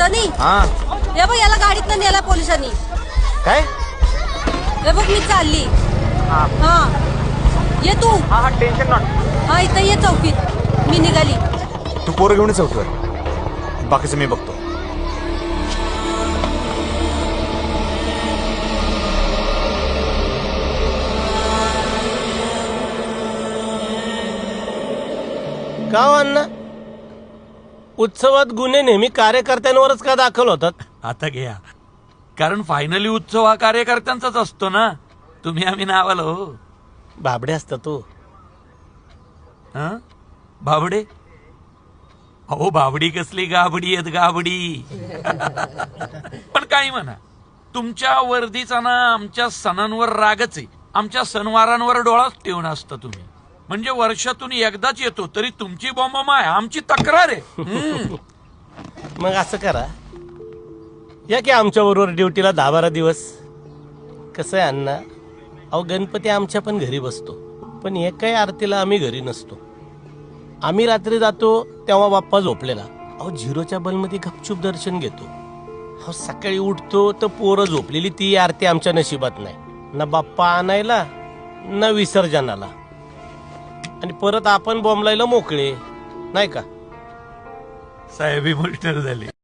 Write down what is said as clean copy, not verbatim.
सनी हा हे बघ याला गाडीतनं नेला पोलिसांनी. काय? हे बघ मी चालली. हा हा ये तू. हा टेन्शन नॉट. हा इथं ये चौकीत मी निघाली. तू पोरं घेऊन चौकीवर, बाकीचं मी बघतो. का हो अण्णा, उत्सवात गुन्हे नेहमी कार्यकर्त्यांवरच का दाखल होतात? आता घ्या, कारण फायनली उत्सव हा कार्यकर्त्यांचाच असतो ना. तुम्ही आम्ही नावाला हो. बाबडे असतात तो. हं? बाबडे? अहो बाबडी कसली गाबडी आहेत गाबडी. पण काही म्हणा, तुमच्या वर्दीचा ना आमच्या सणांवर रागच आहे. आमच्या सणवारांवर डोळाच ठेवून असता तुम्ही. म्हणजे वर्षातून एकदाच येतो तरी तुमची बॉम्ब आहे, आमची तक्रार आहे. मग असं करा, या की आमच्या बरोबर ड्युटीला 10-12 दिवस. कसं आहे अण्णा, अहो गणपती आमच्या पण घरी बसतो, पण एकाही आरतीला आम्ही घरी नसतो. आम्ही रात्री जातो तेव्हा बाप्पा झोपलेला. अहो 0च्या बलमध्ये गपचूप दर्शन घेतो. अहो सकाळी उठतो तर पोरं झोपलेली, ती आरती आमच्या नशिबात नाही. ना बाप्पा आणायला ना विसर्जनाला, आणि परत आपण बॉम्बलायला मोकळे नाही का? साहेब इमोशनल झाले.